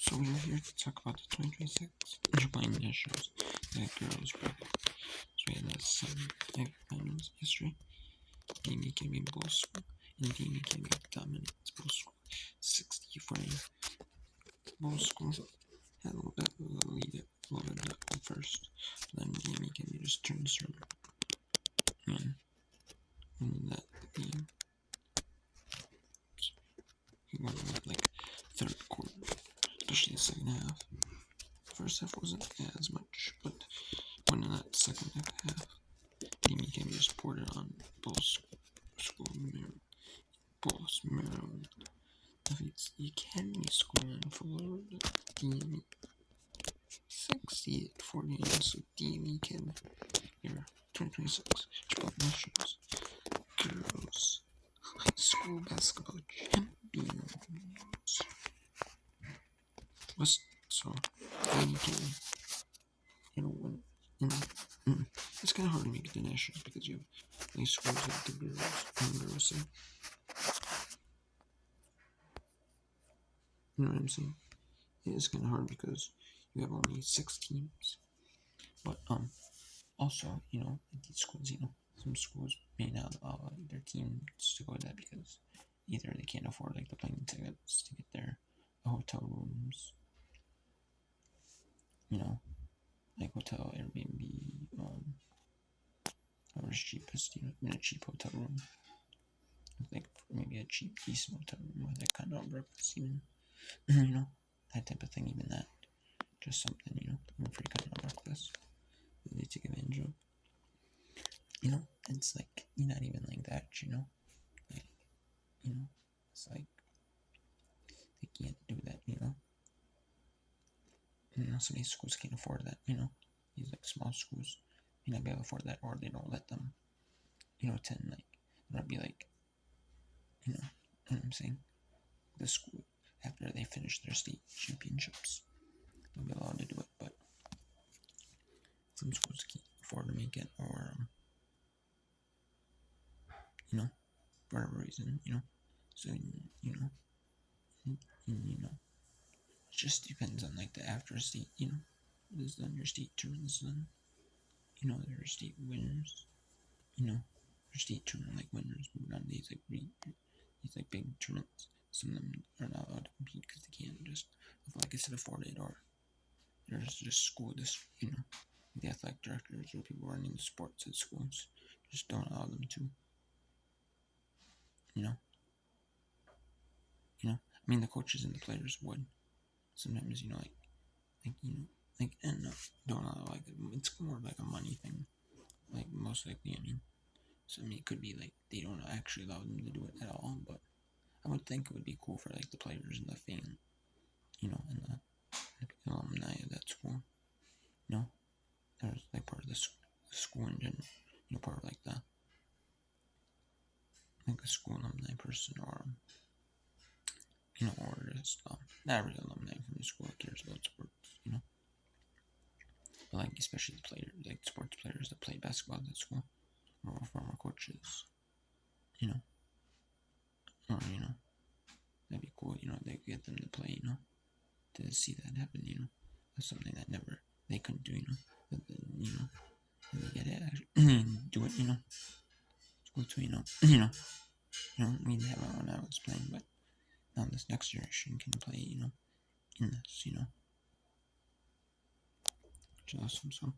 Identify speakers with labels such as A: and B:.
A: So we're here to talk about the 2026 Chipotle nationals, the girls bracket. So we had some finals yesterday. Team became both school, and team became dominant both school. 60-40 both schools had a little bit of a lead at first. Then team became just turns around and in that game. He won that like third quarter, especially the second half. First half wasn't as much, but when in that second half, Amy Kim just poured it on Maryland defeats the Academy School in Florida. DME 68-49. So DME can your 2026 Chipotle Nationals Girls High School Basketball Champions. So DME can win. It's kind of hard to make it to nationals because you have nice schools like the girls and girls. So, you know what I'm saying? It is kind of hard because you have only 6 teams. But also, these schools, some schools may not allow their teams to go to that because either they can't afford like the plane tickets to get there, the hotel rooms, like hotel Airbnb, or cheapest, in a cheap hotel room, like maybe a cheap decent hotel room with that kind of breakfast, even, that type of thing, even that, just something, free kind of breakfast that they take advantage of. It's like not even like that, it's like they can't do that, so many schools can't afford that, these like small schools may not be able to afford that, or they don't let them, attend, like, it'll be like, you know what I'm saying, the school, after they finish their state championships, they'll be allowed to do it, but some schools can't afford to make it, or, for whatever reason, so, it just depends on, like, the after state, what is done, your state tournament is done, their state winners, their state tournament, like, winners move on to these, like, big tournaments. Some of them are not allowed to compete because they can't just, like I said, afford it, or there's just school, the athletic directors or people running the sports at schools just don't allow them to, I mean, the coaches and the players would sometimes, and don't allow, like, it's more of like a money thing, like, most likely, so, it could be, like, they don't actually allow them to do it at all, but I would think it would be cool for, like, the players and the fan, and the alumni of that school, there's, like, part of the school in general, part of, like, the school alumni person, or, or just, not really alumni from the school that cares about sports, but, like, especially the players, like, sports players that play basketball at school, or former coaches, or, that'd be cool, they get them to play, to see that happen, that's something that never, they couldn't do, but then, they get it, actually, do it, it's cool too, we didn't have our own outlets playing, but now this next generation can play, in this, which is awesome, so.